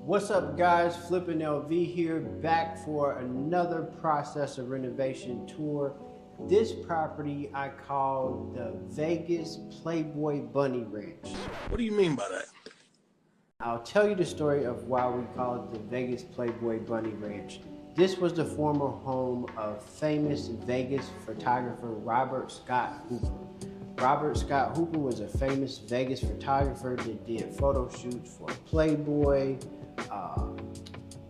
What's up guys, Flippin' LV here, back for another process of renovation tour. This property I call the Vegas Playboy Bunny Ranch. What do you mean by that? I'll tell you the story of why we call it the Vegas Playboy Bunny Ranch. This was the former home of famous Vegas photographer Robert Scott Hooper. Robert Scott Hooper was a famous Vegas photographer that did photo shoots for Playboy,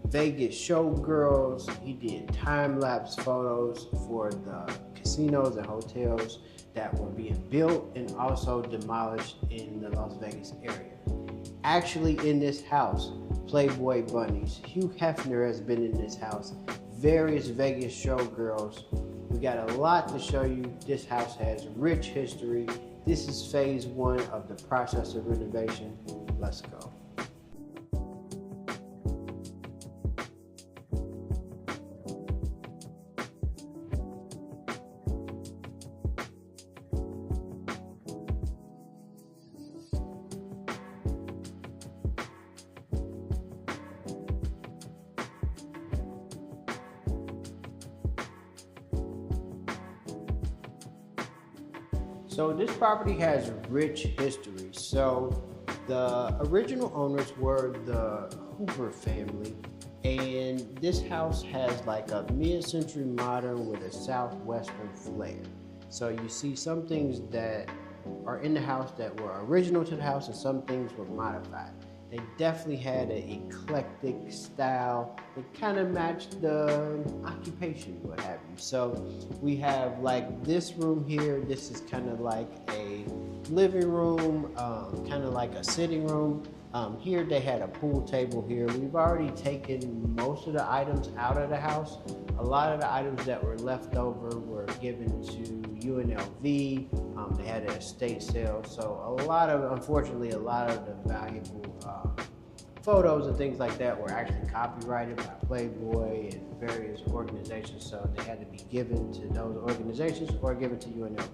Vegas showgirls. He did time-lapse photos for the casinos and hotels that were being built and also demolished in the Las Vegas area. Actually, in this house, Playboy bunnies. Hugh Hefner has been in this house. Various Vegas showgirls. We got a lot to show you. This house has rich history. This is phase one of the process of renovation. Let's go. So this property has rich history. So the original owners were the Hooper family, and this house has like a mid-century modern with a southwestern flair. So you see some things that are in the house that were original to the house and some things were modified. They definitely had an eclectic style. It kind of matched the occupation, what have you. So we have like this room here. This is kind of like a living room, kind of like a sitting room. Here they had a pool table here. We've already taken most of the items out of the house. A lot of the items that were left over were given to UNLV. They had an estate sale. So unfortunately, a lot of the valuable photos and things like that were actually copyrighted by Playboy and various organizations. So they had to be given to those organizations or given to UNLV.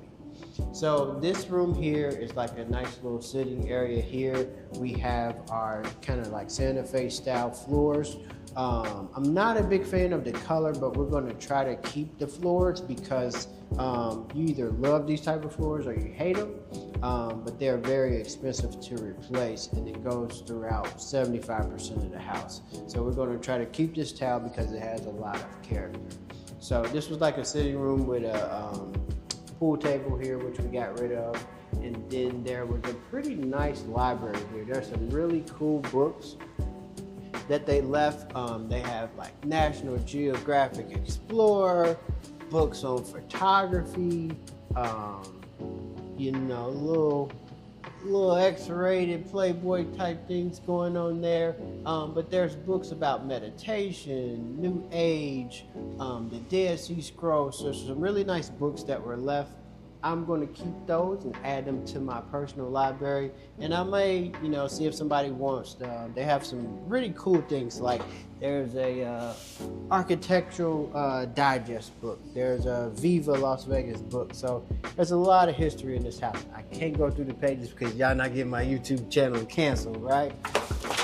So this room here is like a nice little sitting area here. We have our kind of like Santa Fe style floors. I'm not a big fan of the color, but we're going to try to keep the floors because you either love these type of floors or you hate them, but they're very expensive to replace, and it goes throughout 75% of the house. So we're going to try to keep this tile because it has a lot of character. So this was like a sitting room with a pool table here, which we got rid of, and then there was a pretty nice library here. There's some really cool books that they left. They have like National Geographic Explorer, books on photography, you know, little X-rated Playboy type things going on there. But there's books about meditation, New Age, the Dead Sea Scrolls. So some really nice books that were left. I'm going to keep those and add them to my personal library, and I may, see if somebody wants them. They have some really cool things, like there's a architectural digest book. There's a Viva Las Vegas book. So there's a lot of history in this house. I can't go through the pages because y'all not getting my YouTube channel canceled, right?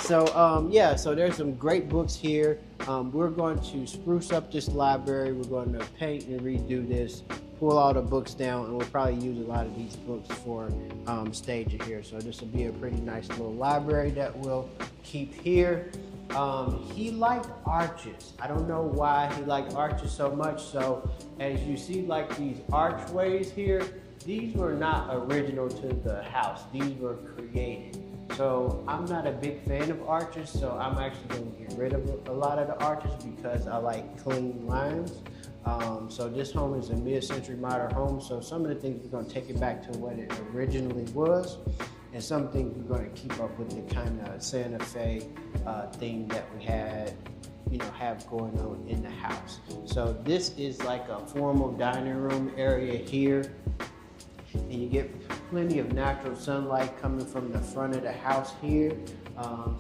So yeah, so there's some great books here. We're going to spruce up this library. We're going to paint and redo this, pull all the books down, and we'll probably use a lot of these books for staging here. So this will be a pretty nice little library that we'll keep here. He liked arches. I don't know why he liked arches so much. So as you see, like these archways here, these were not original to the house. These were created. So I'm not a big fan of arches, so I'm actually going to get rid of a lot of the arches because I like clean lines. So this home is a mid-century modern home, so some of the things we're going to take it back to what it originally was, and some things we're going to keep up with the kind of Santa Fe theme that we had, have going on in the house. So this is like a formal dining room area here, and you get plenty of natural sunlight coming from the front of the house here.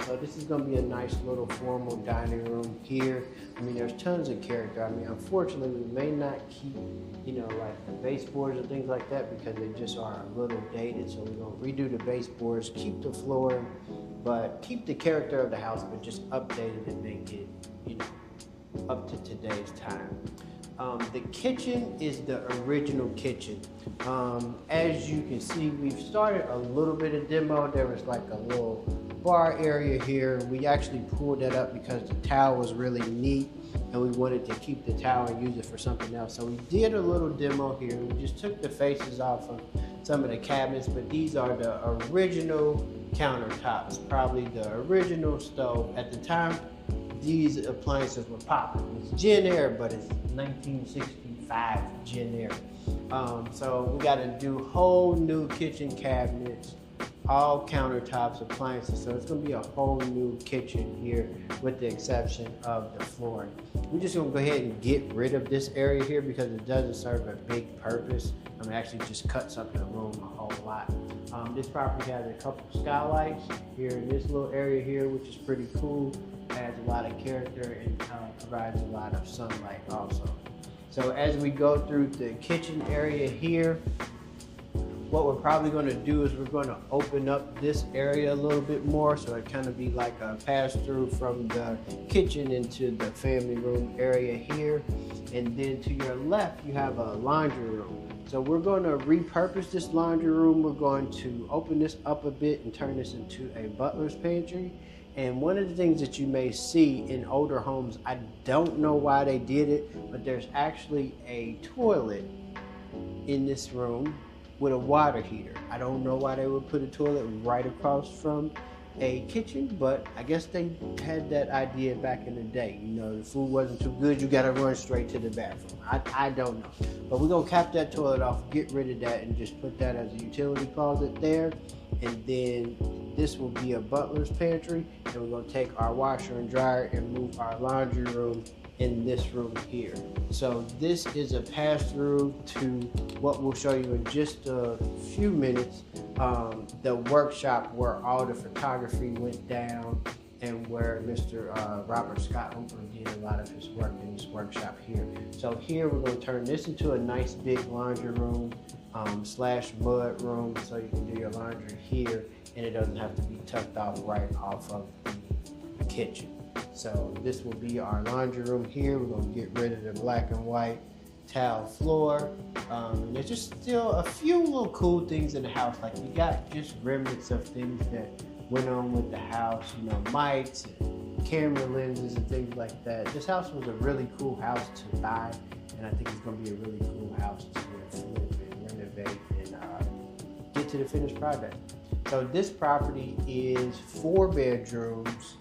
So this is going to be a nice little formal dining room here. I mean, there's tons of character. I mean, unfortunately, we may not keep, like the baseboards and things like that because they just are a little dated. So we're going to redo the baseboards, keep the floor, but keep the character of the house, but just update it and make it, you know, up to today's time. The kitchen is the original kitchen. As you can see, we've started a little bit of demo. There was like a little bar area here. We actually pulled that up because the tile was really neat and we wanted to keep the tile and use it for something else. So we did a little demo here. We just took the faces off of some of the cabinets, but these are the original countertops, probably the original stove. At the time, these appliances were popping. It's Gen Air, but it's 1965 Gen Air. So we got to do whole new kitchen cabinets, all countertops, appliances. So it's going to be a whole new kitchen here with the exception of the flooring. We're just going to go ahead and get rid of this area here because it doesn't serve a big purpose. Actually just cuts up the room a whole lot. This property has a couple skylights here in this little area here, which is pretty cool. Adds a lot of character and provides a lot of sunlight also. So as we go through the kitchen area here, what we're probably going to do is we're going to open up this area a little bit more, so it kind of be like a pass through from the kitchen into the family room area here. And then to your left you have a laundry room. So we're going to repurpose this laundry room. We're going to open this up a bit and turn this into a butler's pantry. And one of the things that you may see in older homes, I don't know why they did it, but there's actually a toilet in this room with a water heater. I don't know why they would put a toilet right across from a kitchen, but I guess they had that idea back in the day. You know, the food wasn't too good, you gotta run straight to the bathroom. I don't know. But we're gonna cap that toilet off, get rid of that, and just put that as a utility closet there. And then this will be a butler's pantry. And we're gonna take our washer and dryer and move our laundry room in this room here. So this is a pass through to what we'll show you in just a few minutes. The workshop where all the photography went down and where Mr. Robert Scott Hooper did a lot of his work in this workshop here. So here we're going to turn this into a nice big laundry room slash mud room, so you can do your laundry here and it doesn't have to be tucked off right off of the kitchen. So this will be our laundry room here. We're going to get rid of the black and white tile floor. There's just still a few little cool things in the house. Like you got just remnants of things that went on with the house, you know, mics and camera lenses and things like that. This house was a really cool house to buy, and I think it's going to be a really cool house to flip and renovate and get to the finished product. So this property is 4 bedrooms,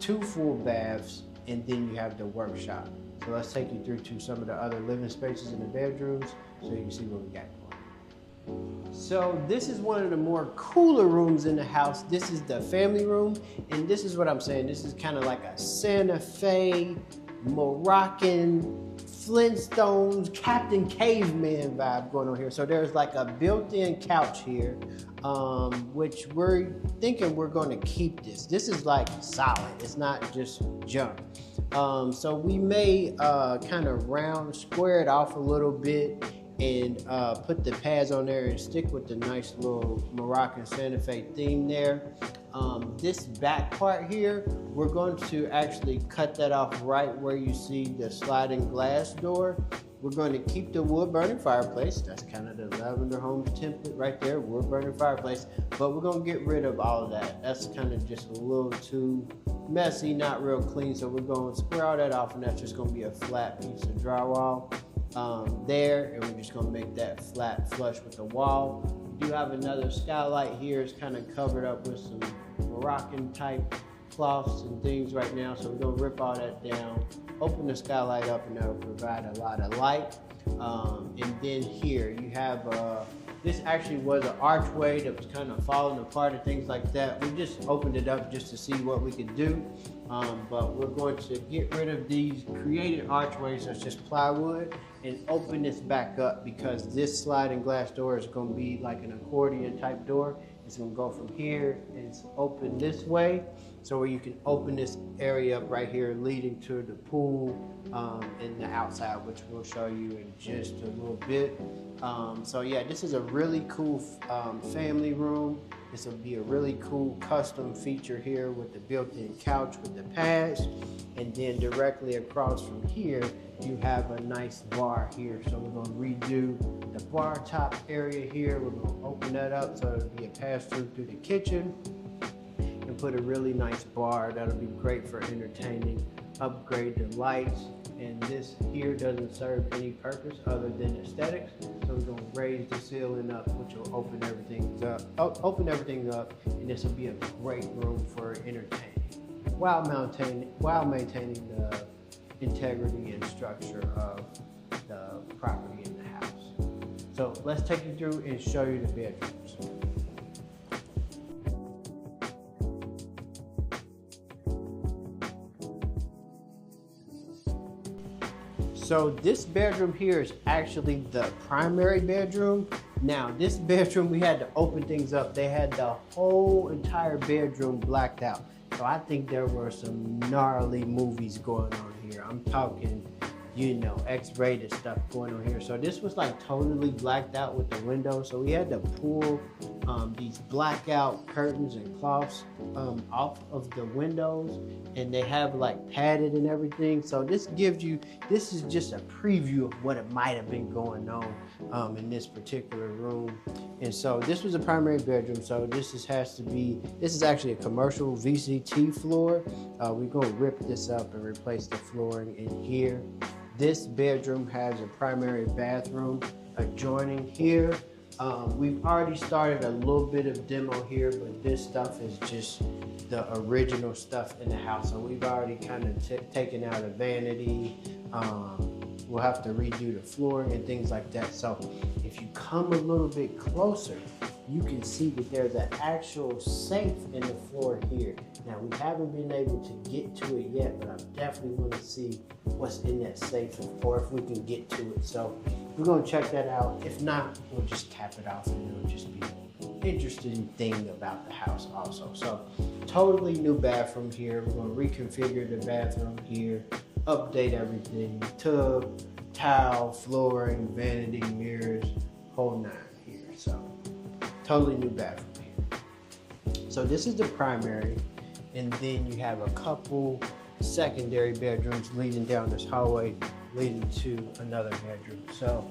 2 full baths, and then you have the workshop. So let's take you through to some of the other living spaces in the bedrooms so you can see what we got going. So this is one of the more cooler rooms in the house. This is the family room, and this is what I'm saying. This is kind of like a Santa Fe, Moroccan, Flintstones, Captain Caveman vibe going on here. So there's like a built-in couch here, which we're thinking we're going to keep this. This is like solid. It's not just junk. So we may kind of square it off a little bit and put the pads on there and stick with the nice little Moroccan Santa Fe theme there. This back part here, we're going to actually cut that off right where you see the sliding glass door. We're going to keep the wood burning fireplace. That's kind of the Lavender Homes template right there, wood burning fireplace. But we're going to get rid of all of that. That's kind of just a little too messy, not real clean. So we're going to square all that off, and that's just going to be a flat piece of drywall there. And we're just going to make that flat flush with the wall. We do have another skylight here. It's kind of covered up with some Moroccan type cloths and things right now. So we're going to rip all that down, open the skylight up, and that'll provide a lot of light. And then here you have this actually was an archway that was kind of falling apart and things like that. We just opened it up just to see what we could do. But we're going to get rid of these created archways, that's just plywood, and open this back up because this sliding glass door is going to be like an accordion type door. It's going to go from here and it's open this way, So where you can open this area up right here leading to the pool and the outside, which we'll show you in just a little bit. So yeah, this is a really cool family room. This will be a really cool custom feature here with the built-in couch with the pads. And then directly across from here, you have a nice bar here. So we're gonna redo the bar top area here. We're gonna open that up so it'll be a pass-through through the kitchen and put a really nice bar that'll be great for entertaining. Upgrade the lights, and this here doesn't serve any purpose other than aesthetics. So we're gonna raise the ceiling up, which will open everything up, and this will be a great room for entertaining while maintaining the integrity and structure of the property in the house. So let's take you through and show you the bedrooms. So this bedroom here is actually the primary bedroom. Now this bedroom, we had to open things up. They had the whole entire bedroom blacked out. So I think there were some gnarly movies going on here. I'm talking, you know, X-rated stuff going on here. So this was like totally blacked out with the windows. So we had to pull these blackout curtains and cloths off of the windows, and they have like padded and everything. So this is just a preview of what it might have been going on in this particular room. And so this was a primary bedroom. So this is actually a commercial VCT floor. We're gonna rip this up and replace the flooring in here. This bedroom has a primary bathroom adjoining here. We've already started a little bit of demo here, but this stuff is just the original stuff in the house. So we've already kind of taken out a vanity. We'll have to redo the flooring and things like that. So if you come a little bit closer, you can see that there's an actual safe in the floor here. Now we haven't been able to get to it yet, but I definitely want to see what's in that safe, or if we can get to it. So we're gonna check that out. If not, we'll just tap it off, and it'll just be an interesting thing about the house also. So totally new bathroom here. We're gonna reconfigure the bathroom here, update everything, tub, towel, flooring, vanity, mirrors, whole nine here. So totally new bathroom here. So this is the primary, and then you have a couple secondary bedrooms leading down this hallway, leading to another bedroom. So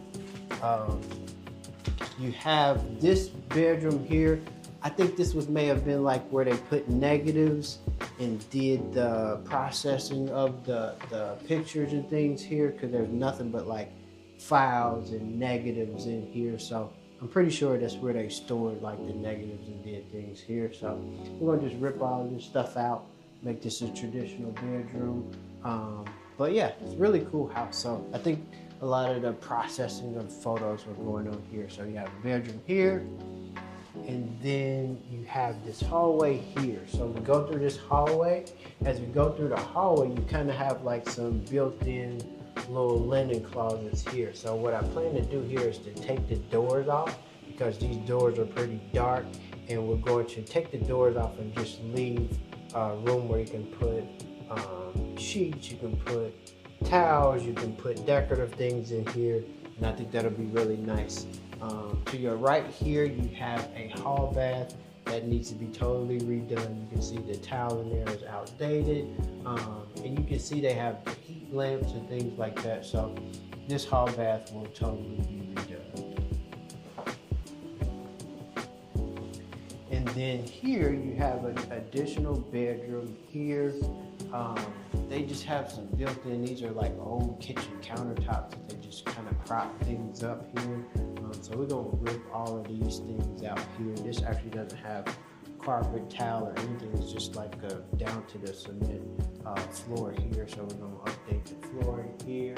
you have this bedroom here. I think this may have been like where they put negatives and did the processing of the pictures and things here, because there's nothing but like files and negatives in here. So I'm pretty sure that's where they stored like the negatives and did things here. So we're gonna just rip all this stuff out, make this a traditional bedroom. But yeah, it's a really cool house. So I think a lot of the processing of photos were going on here. So you have a bedroom here, and then you have this hallway here. So we go through this hallway. As we go through the hallway, you kind of have like some built-in little linen closets here. So what I plan to do here is to take the doors off, because these doors are pretty dark, and we're going to take the doors off and just leave a room where you can put sheets, you can put towels, you can put decorative things in here, and I think that'll be really nice. To your right here, you have a hall bath that needs to be totally redone. You can see the towel in there is outdated, and you can see they have heat lamps and things like that. So this hall bath will totally be redone. And then here you have an additional bedroom here. They just have some built-in, these are like old kitchen countertops that they just kind of prop things up here. So we're gonna rip all of these things out here. This actually doesn't have carpet, towel, or anything. It's just like down to the cement floor here. So we're gonna update the flooring here,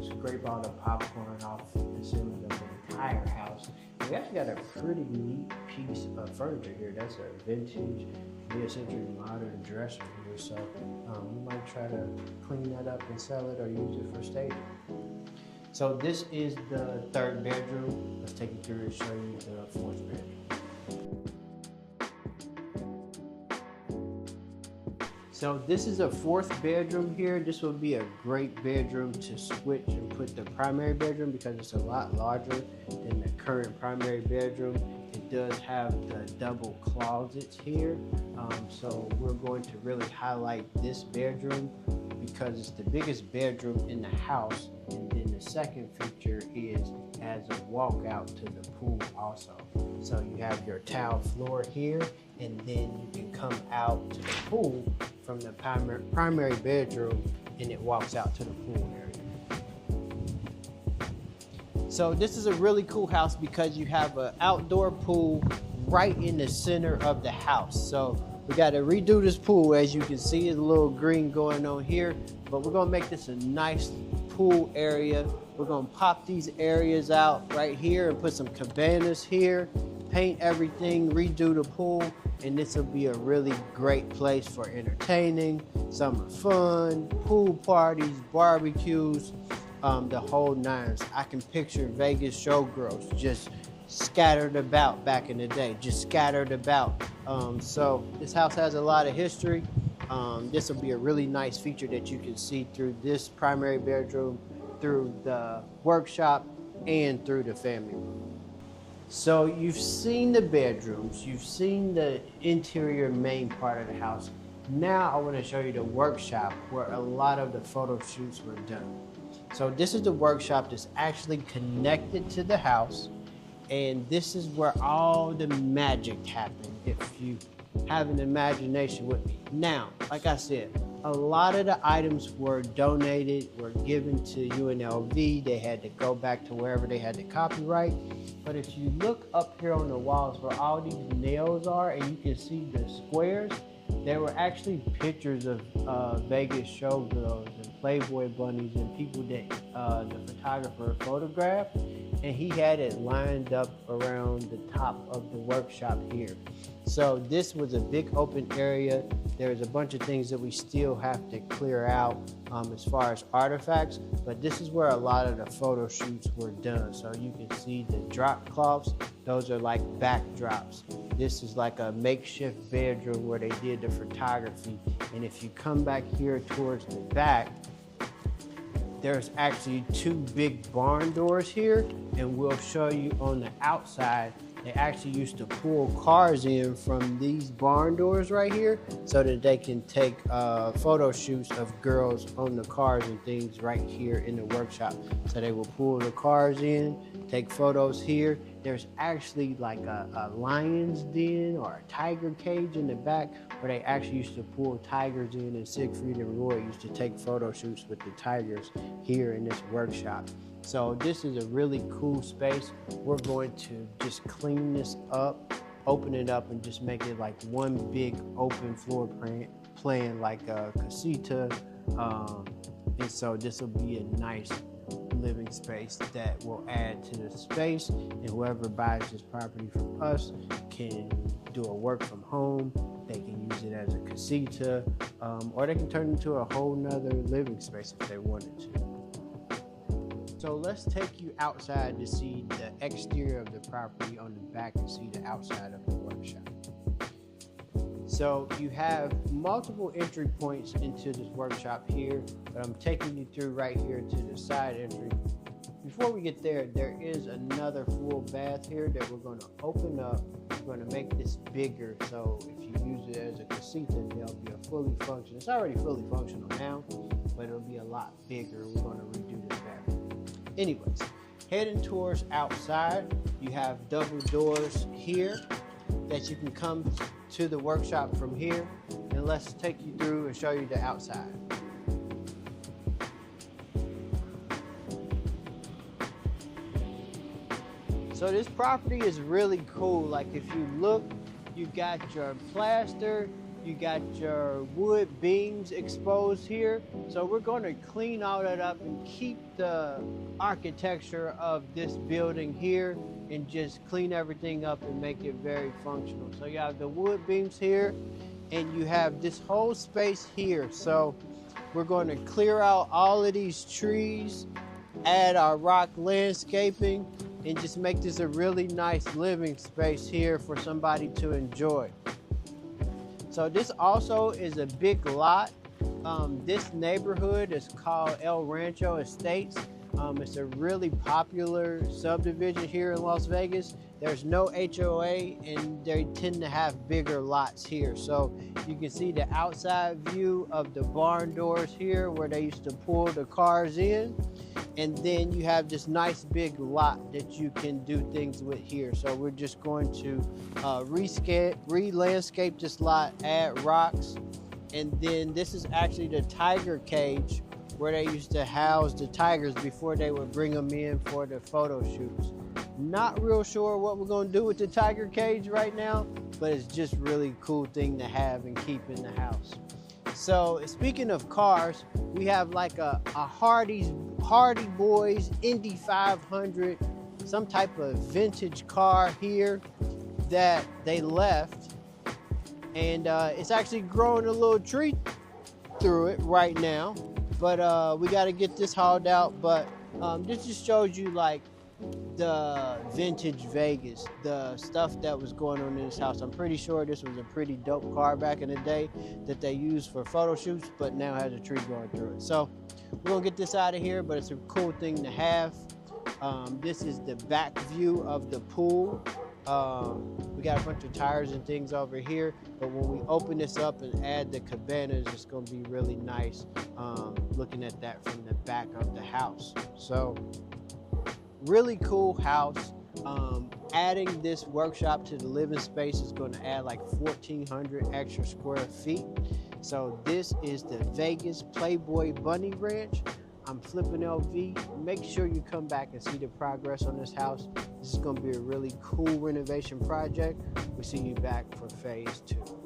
scrape all the popcorn off the ceiling of the entire house. We actually got a pretty neat piece of furniture here. That's a vintage, mid-century modern dresser here. So we might try to clean that up and sell it, or use it for staging. So this is the third bedroom. Let's take you through and show you the fourth bedroom. So this is a fourth bedroom here. This would be a great bedroom to switch and put the primary bedroom because it's a lot larger than the current primary bedroom. It does have the double closets here. So we're going to really highlight this bedroom because it's the biggest bedroom in the house. And then the second feature is as a walkout to the pool also. So you have your tile floor here, and then you can come out to the pool from the primary bedroom, and it walks out to the pool area. So this is a really cool house because you have an outdoor pool right in the center of the house. So we got to redo this pool. As you can see, there's a little green going on here, but we're gonna make this a nice pool area. We're gonna pop these areas out right here and put some cabanas here, paint everything, redo the pool, and this will be a really great place for entertaining, summer fun, pool parties, barbecues, the whole nines. I can picture Vegas showgirls just scattered about back in the day, just scattered about. So this house has a lot of history. This will be a really nice feature that you can see through this primary bedroom, through the workshop, and through the family room. So you've seen the bedrooms, you've seen the interior main part of the house. Now I want to show you the workshop where a lot of the photo shoots were done. So this is the workshop that's actually connected to the house, and this is where all the magic happened, if you have an imagination with me. Now, like I said, a lot of the items were donated, were given to UNLV. They had to go back to wherever they had the copyright. But if you look up here on the walls where all these nails are, and you can see the squares, there were actually pictures of Vegas showgirls and Playboy bunnies and people that the photographer photographed, and he had it lined up around the top of the workshop here. So this was a big open area. There's a bunch of things that we still have to clear out as far as artifacts, but this is where a lot of the photo shoots were done. So you can see the drop cloths. Those are like backdrops. This is like a makeshift bedroom where they did the photography. And if you come back here towards the back, there's actually two big barn doors here, and we'll show you on the outside. They actually used to pull cars in from these barn doors right here so that they can take photo shoots of girls on the cars and things right here in the workshop. So they will pull the cars in, take photos here. There's actually like a lion's den or a tiger cage in the back where they actually used to pull tigers in, and Siegfried and Roy used to take photo shoots with the tigers here in this workshop. So this is a really cool space. We're going to just clean this up, open it up, and just make it like one big open floor plan like a casita. And so this will be a nice living space that will add to the space, and whoever buys this property from us can do a work from home. They can use it as a casita, or they can turn it into a whole nother living space if they wanted to. So let's take you outside to see the exterior of the property on the back and see the outside of the workshop. So you have multiple entry points into this workshop here, but I'm taking you through right here to the side entry. Before we get there, there is another full bath here that we're going to open up. We're going to make this bigger, so if you use it as a casita, there'll be a fully functional. It's already fully functional now, but it'll be a lot bigger. We're going to redo this bathroom. Anyways, heading towards outside, you have double doors here that you can come to the workshop from here, and let's take you through and show you the outside. So this property is really cool. Like if you look, you got your plaster, you got your wood beams exposed here. So we're going to clean all that up and keep the architecture of this building here and just clean everything up and make it very functional. So you have the wood beams here, and you have this whole space here. So we're going to clear out all of these trees, add our rock landscaping, and just make this a really nice living space here for somebody to enjoy. So this also is a big lot. This neighborhood is called El Rancho Estates. It's a really popular subdivision here in Las Vegas. There's no HOA and they tend to have bigger lots here. So you can see the outside view of the barn doors here where they used to pull the cars in. And then you have this nice big lot that you can do things with here. So we're just going to re-landscape this lot, add rocks. And then this is actually the tiger cage where they used to house the tigers before they would bring them in for the photo shoots. Not real sure what we're gonna do with the tiger cage right now, but it's just really cool thing to have and keep in the house. So speaking of cars, we have like a Hardy Boys Indy 500, some type of vintage car here that they left. And it's actually growing a little tree through it right now. But we got to get this hauled out. But this just shows you like the vintage Vegas, the stuff that was going on in this house. I'm pretty sure this was a pretty dope car back in the day that they used for photo shoots, but now has a tree going through it. So we're gonna get this out of here, but it's a cool thing to have. This is the back view of the pool. We got a bunch of tires and things over here, but when we open this up and add the cabanas, it's going to be really nice looking at that from the back of the house. So really cool house. Adding this workshop to the living space is going to add like 1,400 extra square feet. So this is the Vegas Playboy Bunny Ranch. I'm Flipping LV. Make sure you come back and see the progress on this house. This is going to be a really cool renovation project. We'll see you back for phase 2.